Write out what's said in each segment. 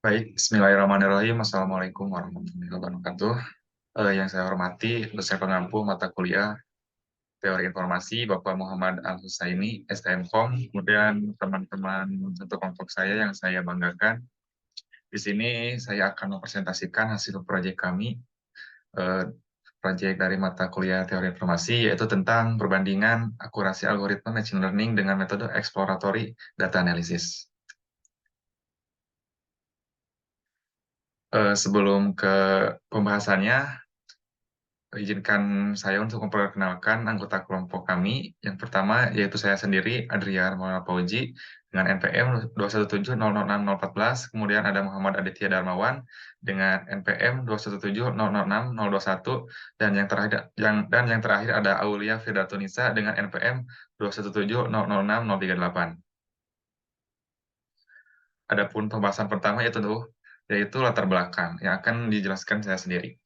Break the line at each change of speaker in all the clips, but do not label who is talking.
Baik, Bismillahirrahmanirrahim. Assalamualaikum warahmatullahi wabarakatuh. Yang saya hormati, dosen pengampu mata kuliah Teori Informasi, Bapak Muhammad Al-Husaini, STM.Com, kemudian teman-teman satu kelompok saya yang saya banggakan. Di sini saya akan mempresentasikan hasil proyek kami, eh, proyek dari mata kuliah Teori Informasi, yaitu tentang perbandingan akurasi algoritma machine learning dengan metode exploratory data analysis. Sebelum ke pembahasannya, izinkan saya untuk memperkenalkan anggota kelompok kami. Yang pertama yaitu saya sendiri, Adrian Maulana Pauji, dengan NPM 217006014. Kemudian ada Muhammad Aditya Darmawan dengan NPM 217006021. Dan yang terakhir ada Aulia Firdatunisa dengan NPM 217006038. Adapun pembahasan pertama yaitu latar belakang yang akan dijelaskan saya sendiri.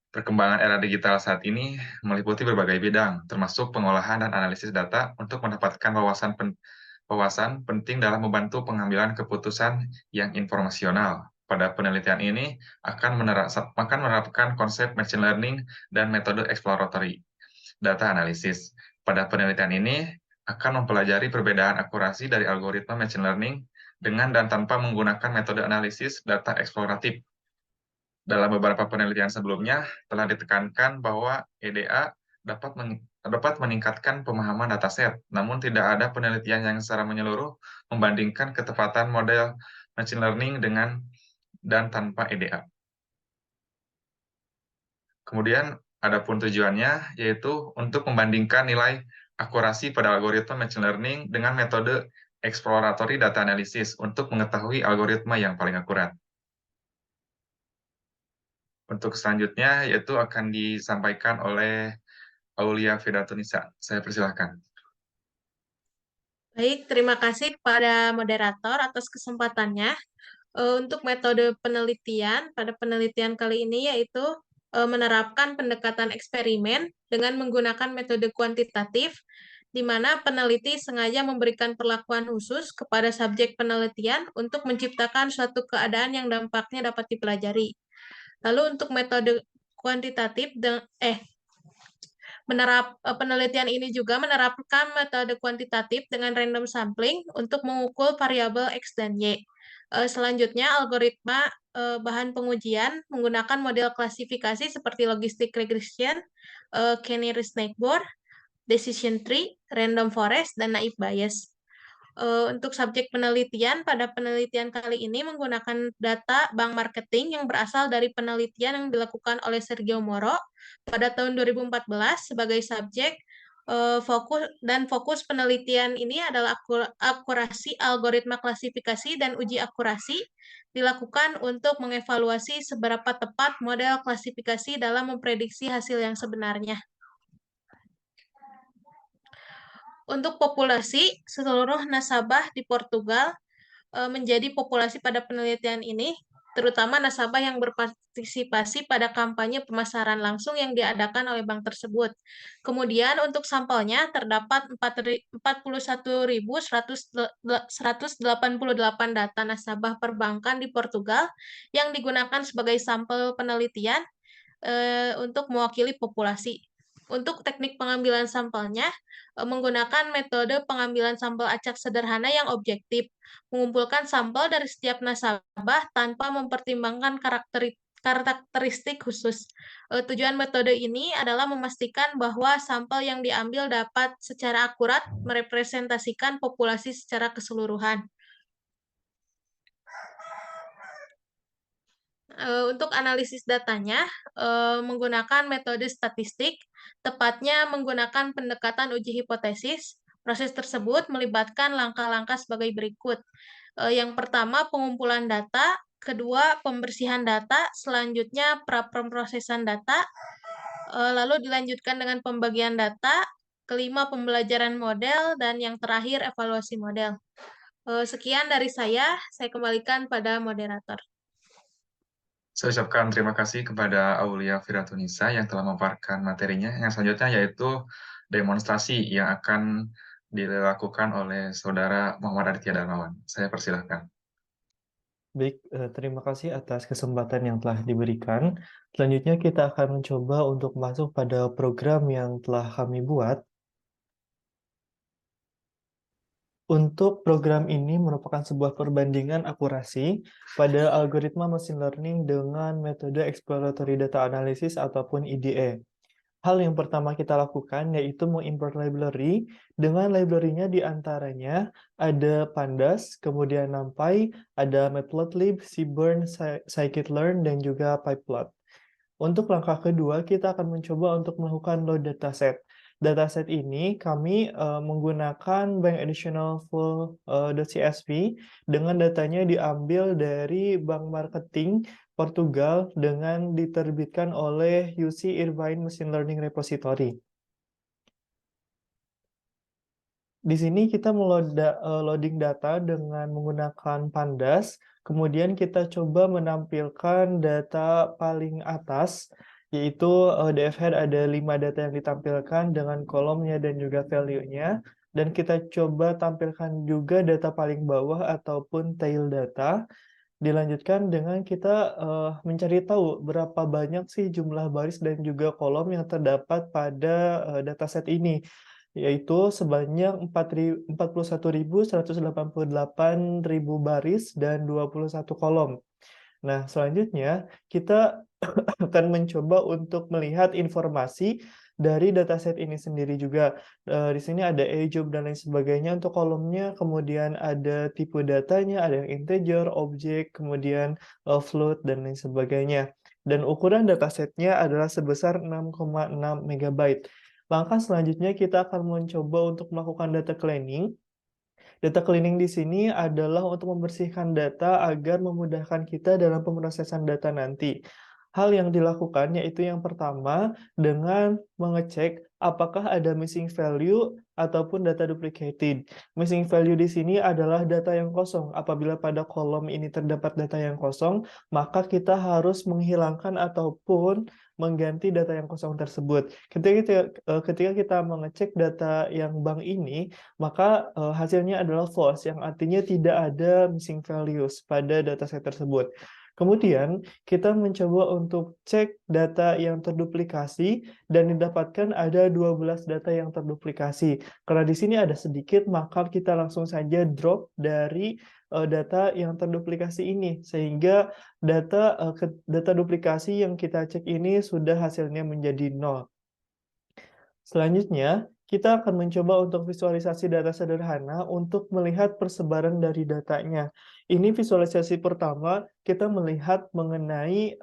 Perkembangan era digital saat ini meliputi berbagai bidang, termasuk pengolahan dan analisis data untuk mendapatkan wawasan penting dalam membantu pengambilan keputusan yang informasional. Pada penelitian ini akan menerapkan konsep machine learning dan metode exploratory data analysis. Pada penelitian ini akan mempelajari perbedaan akurasi dari algoritma machine learning dengan dan tanpa menggunakan metode analisis data eksploratif. Dalam beberapa penelitian sebelumnya telah ditekankan bahwa EDA dapat meningkatkan pemahaman dataset, namun tidak ada penelitian yang secara menyeluruh membandingkan ketepatan model machine learning dengan dan tanpa EDA. Kemudian, adapun tujuannya yaitu untuk membandingkan nilai akurasi pada algoritma machine learning dengan metode exploratory data analysis untuk mengetahui algoritma yang paling akurat. Untuk selanjutnya yaitu akan disampaikan oleh Aulia Fidatunisa. Saya persilahkan.
Baik, terima kasih kepada moderator atas kesempatannya. Untuk metode penelitian, pada penelitian kali ini yaitu menerapkan pendekatan eksperimen dengan menggunakan metode kuantitatif, di mana peneliti sengaja memberikan perlakuan khusus kepada subjek penelitian untuk menciptakan suatu keadaan yang dampaknya dapat dipelajari. Lalu untuk metode kuantitatif, penelitian ini juga menerapkan metode kuantitatif dengan random sampling untuk mengukur variabel X dan Y. Selanjutnya, algoritma bahan pengujian menggunakan model klasifikasi seperti logistic regression, Canary Snakeboard, decision tree, random forest, dan naive Bayes. Untuk subjek penelitian, pada penelitian kali ini menggunakan data bank marketing yang berasal dari penelitian yang dilakukan oleh Sergio Moro pada tahun 2014 sebagai subjek. Fokus penelitian ini adalah akurasi algoritma klasifikasi dan uji akurasi dilakukan untuk mengevaluasi seberapa tepat model klasifikasi dalam memprediksi hasil yang sebenarnya. Untuk populasi, seluruh nasabah di Portugal menjadi populasi pada penelitian ini, terutama nasabah yang berpartisipasi pada kampanye pemasaran langsung yang diadakan oleh bank tersebut. Kemudian untuk sampelnya terdapat 41.188 data nasabah perbankan di Portugal yang digunakan sebagai sampel penelitian untuk mewakili populasi. Untuk teknik pengambilan sampelnya, menggunakan metode pengambilan sampel acak sederhana yang objektif, mengumpulkan sampel dari setiap nasabah tanpa mempertimbangkan karakteristik khusus. Tujuan metode ini adalah memastikan bahwa sampel yang diambil dapat secara akurat merepresentasikan populasi secara keseluruhan. Untuk analisis datanya, menggunakan metode statistik, tepatnya menggunakan pendekatan uji hipotesis. Proses tersebut melibatkan langkah-langkah sebagai berikut. Yang pertama, pengumpulan data. Kedua, pembersihan data. Selanjutnya, pemrosesan data. Lalu dilanjutkan dengan pembagian data. Kelima, pembelajaran model. Dan yang terakhir, evaluasi model. Sekian dari saya kembalikan pada moderator.
Saya ucapkan terima kasih kepada Aulia Fidatunisa yang telah memaparkan materinya. Yang selanjutnya yaitu demonstrasi yang akan dilakukan oleh Saudara Muhammad Aditya Darmawan. Saya persilahkan.
Baik, terima kasih atas kesempatan yang telah diberikan. Selanjutnya kita akan mencoba untuk masuk pada program yang telah kami buat. Untuk program ini merupakan sebuah perbandingan akurasi pada algoritma machine learning dengan metode exploratory data analysis ataupun EDA. Hal yang pertama kita lakukan yaitu mengimport library. Dengan library-nya di antaranya ada Pandas, kemudian NumPy, ada Matplotlib, Seaborn, Scikit-learn, dan juga PyPlot. Untuk langkah kedua, kita akan mencoba untuk melakukan load dataset. Dataset ini kami menggunakan Bank Additional Full .csv dengan datanya diambil dari Bank Marketing Portugal dengan diterbitkan oleh UC Irvine Machine Learning Repository. Di sini kita loading data dengan menggunakan Pandas, kemudian kita coba menampilkan data paling atas, yaitu DF-head ada 5 data yang ditampilkan dengan kolomnya dan juga value-nya, dan kita coba tampilkan juga data paling bawah ataupun tail data. Dilanjutkan dengan kita mencari tahu berapa banyak sih jumlah baris dan juga kolom yang terdapat pada dataset ini, yaitu sebanyak 41.188 baris dan 21 kolom. Nah, selanjutnya kita akan mencoba untuk melihat informasi dari dataset ini sendiri juga. Di sini ada age, dan lain sebagainya untuk kolomnya, kemudian ada tipe datanya, ada yang integer, objek, kemudian float, dan lain sebagainya. Dan ukuran datasetnya adalah sebesar 6,6 MB. Langkah selanjutnya kita akan mencoba untuk melakukan data cleaning. Data cleaning di sini adalah untuk membersihkan data agar memudahkan kita dalam pemrosesan data nanti. Hal yang dilakukan yaitu yang pertama dengan mengecek apakah ada missing value ataupun data duplicated. Missing value di sini adalah data yang kosong. Apabila pada kolom ini terdapat data yang kosong, maka kita harus menghilangkan ataupun mengganti data yang kosong tersebut. Ketika kita mengecek data yang bank ini, maka hasilnya adalah false, yang artinya tidak ada missing values pada dataset tersebut. Kemudian, kita mencoba untuk cek data yang terduplikasi dan didapatkan ada 12 data yang terduplikasi. Karena di sini ada sedikit, maka kita langsung saja drop dari data yang terduplikasi ini, sehingga data duplikasi yang kita cek ini sudah hasilnya menjadi 0. Selanjutnya, kita akan mencoba untuk visualisasi data sederhana untuk melihat persebaran dari datanya. Ini visualisasi pertama, kita melihat mengenai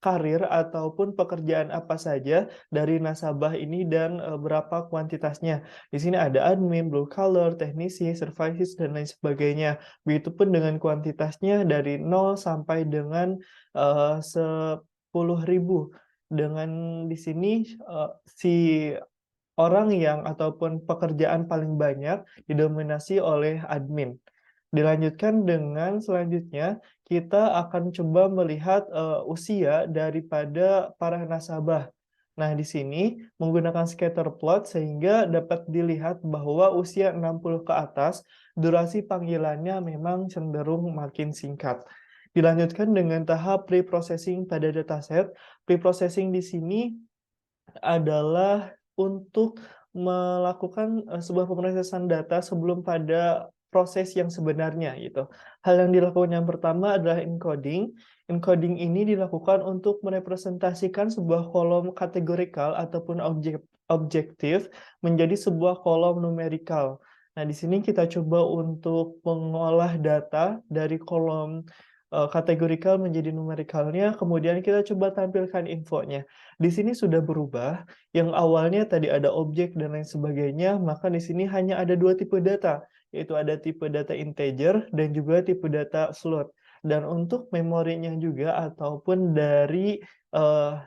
karir ataupun pekerjaan apa saja dari nasabah ini dan berapa kuantitasnya. Di sini ada admin, blue collar, teknisi, services, dan lain sebagainya. Begitupun dengan kuantitasnya dari 0 sampai dengan 10.000. Dengan di sini si orang yang ataupun pekerjaan paling banyak didominasi oleh admin. Dilanjutkan dengan selanjutnya, kita akan coba melihat usia daripada para nasabah. Nah, di sini menggunakan scatter plot sehingga dapat dilihat bahwa usia 60 ke atas, durasi panggilannya memang cenderung makin singkat. Dilanjutkan dengan tahap pre-processing pada dataset. Pre-processing di sini adalah untuk melakukan sebuah pemrosesan data sebelum pada proses yang sebenarnya gitu. Hal yang dilakukan yang pertama adalah encoding. Encoding ini dilakukan untuk merepresentasikan sebuah kolom kategorikal ataupun objektif menjadi sebuah kolom numerikal. Nah, di sini kita coba untuk mengolah data dari kolom kategorikal menjadi numerikalnya, kemudian kita coba tampilkan infonya. Di sini sudah berubah, yang awalnya tadi ada objek dan lain sebagainya, maka di sini hanya ada 2 tipe data, yaitu ada tipe data integer dan juga tipe data float. Dan untuk memorinya juga ataupun dari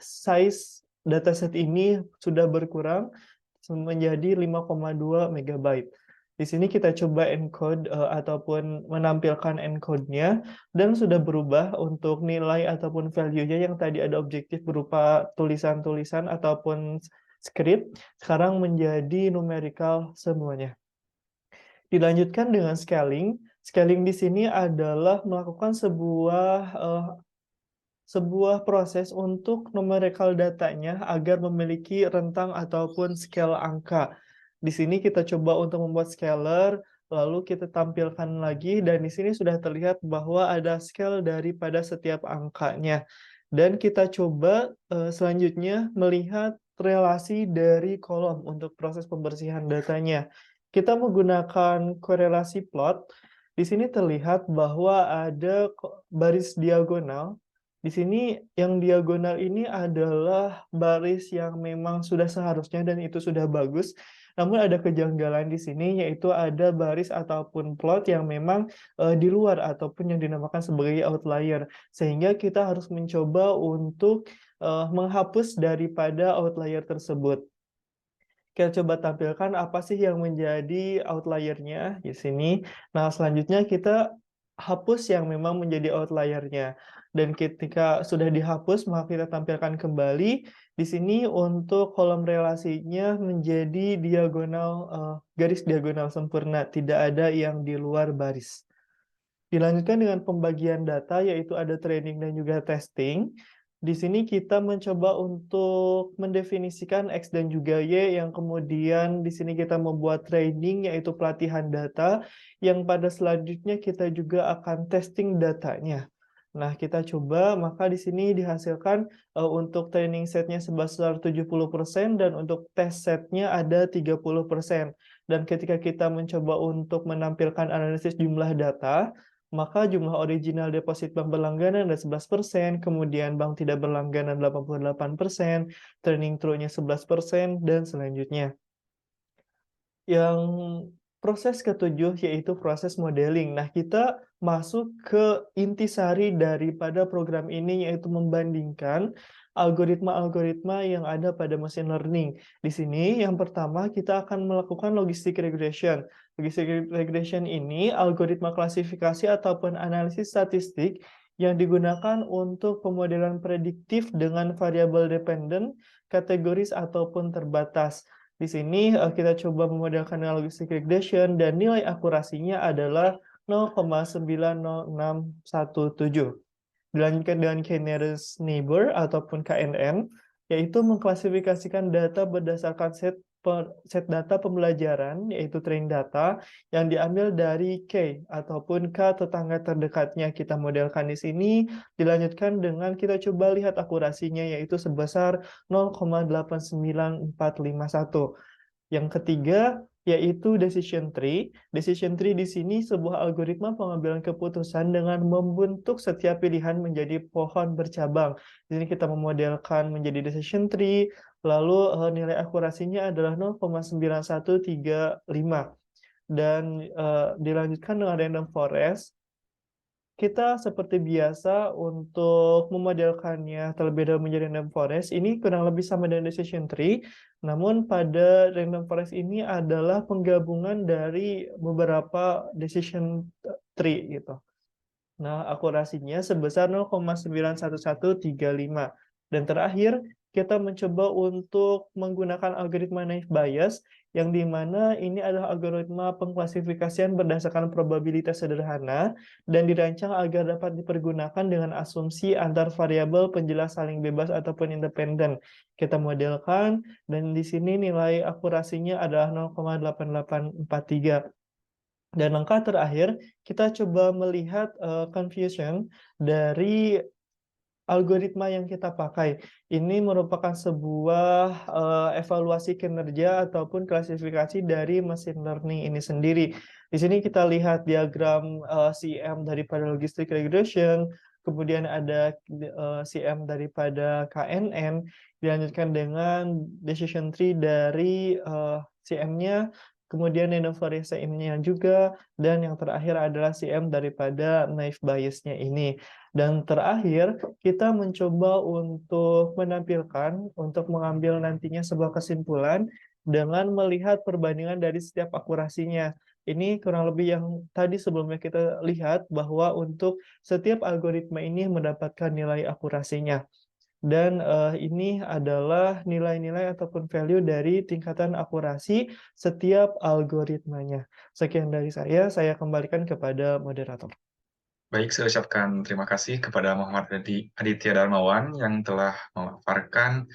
size dataset ini sudah berkurang menjadi 5,2 MB. Di sini kita coba encode ataupun menampilkan encode-nya dan sudah berubah untuk nilai ataupun value-nya yang tadi ada objektif berupa tulisan-tulisan ataupun script, sekarang menjadi numerical semuanya. Dilanjutkan dengan scaling. Scaling di sini adalah melakukan sebuah proses untuk numerical datanya agar memiliki rentang ataupun scale angka. Di sini kita coba untuk membuat scalar, lalu kita tampilkan lagi, dan di sini sudah terlihat bahwa ada scale daripada setiap angkanya. Dan kita coba selanjutnya melihat relasi dari kolom untuk proses pembersihan datanya. Kita menggunakan korelasi plot. Di sini terlihat bahwa ada baris diagonal. Di sini yang diagonal ini adalah baris yang memang sudah seharusnya dan itu sudah bagus. Namun ada kejanggalan di sini, yaitu ada baris ataupun plot yang memang di luar ataupun yang dinamakan sebagai outlier. Sehingga kita harus mencoba untuk menghapus daripada outlier tersebut. Kita coba tampilkan apa sih yang menjadi outlier-nya di sini. Nah, selanjutnya kita hapus yang memang menjadi outlier-nya. Dan ketika sudah dihapus, maka kita tampilkan kembali. Di sini untuk kolom relasinya menjadi diagonal, garis diagonal sempurna, tidak ada yang di luar baris. Dilanjutkan dengan pembagian data, yaitu ada training dan juga testing. Di sini kita mencoba untuk mendefinisikan X dan juga Y, yang kemudian di sini kita membuat training, yaitu pelatihan data, yang pada selanjutnya kita juga akan testing datanya. Nah, kita coba, maka di sini dihasilkan untuk training setnya sebesar 70% dan untuk test setnya ada 30%. Dan ketika kita mencoba untuk menampilkan analisis jumlah data, maka jumlah original deposit bank berlangganan ada 11%, kemudian bank tidak berlangganan 88%, turning true-nya 11%, dan selanjutnya. Yang proses ketujuh yaitu proses modeling. Nah, kita masuk ke intisari daripada program ini, yaitu membandingkan algoritma-algoritma yang ada pada machine learning. Di sini yang pertama kita akan melakukan logistic regression. Logistic regression ini algoritma klasifikasi ataupun analisis statistik yang digunakan untuk pemodelan prediktif dengan variabel dependent, kategoris ataupun terbatas. Di sini kita coba memodelkan dengan logistic regression dan nilai akurasinya adalah 0,90617. Dilanjutkan dengan k-nearest neighbor ataupun KNN, yaitu mengklasifikasikan data berdasarkan set data pembelajaran, yaitu train data, yang diambil dari K ataupun K tetangga terdekatnya. Kita modelkan di sini, dilanjutkan dengan kita coba lihat akurasinya, yaitu sebesar 0,89451. Yang ketiga, yaitu decision tree. Decision tree di sini sebuah algoritma pengambilan keputusan dengan membentuk setiap pilihan menjadi pohon bercabang. Di sini kita memodelkan menjadi decision tree, lalu nilai akurasinya adalah 0,9135. Dan dilanjutkan dengan random forest. Kita seperti biasa untuk memodelkannya terlebih dahulu menjadi random forest. Ini kurang lebih sama dengan decision tree, namun pada random forest ini adalah penggabungan dari beberapa decision tree gitu. Nah, akurasinya sebesar 0,91135. Dan terakhir, kita mencoba untuk menggunakan algoritma naive Bayes, yang dimana ini adalah algoritma pengklasifikasian berdasarkan probabilitas sederhana, dan dirancang agar dapat dipergunakan dengan asumsi antar variabel penjelas saling bebas ataupun independen. Kita modelkan, dan di sini nilai akurasinya adalah 0,8843. Dan langkah terakhir, kita coba melihat confusion dari algoritma yang kita pakai. Ini merupakan sebuah evaluasi kinerja ataupun klasifikasi dari machine learning ini sendiri. Di sini kita lihat diagram CM daripada logistic regression, kemudian ada CM daripada KNN, dilanjutkan dengan decision tree dari CM-nya, kemudian random forest CM-nya juga, dan yang terakhir adalah CM daripada naive Bayes-nya ini. Dan terakhir, kita mencoba untuk menampilkan, untuk mengambil nantinya sebuah kesimpulan dengan melihat perbandingan dari setiap akurasinya. Ini kurang lebih yang tadi sebelumnya kita lihat bahwa untuk setiap algoritma ini mendapatkan nilai akurasinya. dan ini adalah nilai-nilai ataupun value dari tingkatan akurasi setiap algoritmanya. Sekian dari saya kembalikan kepada moderator.
Baik, saya ucapkan terima kasih kepada Muhammad Aditya Darmawan yang telah memaparkan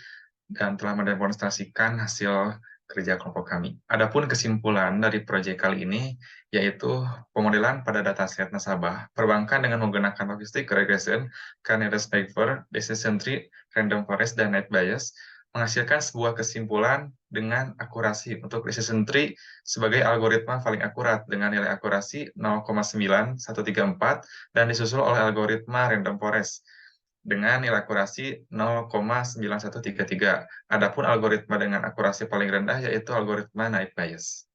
dan telah mendemonstrasikan hasil kerja kelompok kami. Adapun kesimpulan dari proyek kali ini, yaitu pemodelan pada dataset nasabah perbankan dengan menggunakan logistic regression, Canary Paper, decision tree, random forest, dan net bias, menghasilkan sebuah kesimpulan dengan akurasi untuk decision tree sebagai algoritma paling akurat dengan nilai akurasi 0,9134 dan disusul oleh algoritma random forest dengan nilai akurasi 0,9133. Adapun algoritma dengan akurasi paling rendah yaitu algoritma naive Bayes.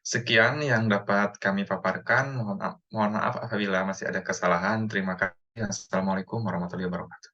Sekian yang dapat kami paparkan. Mohon maaf apabila masih ada kesalahan. Terima kasih. Assalamualaikum warahmatullahi wabarakatuh.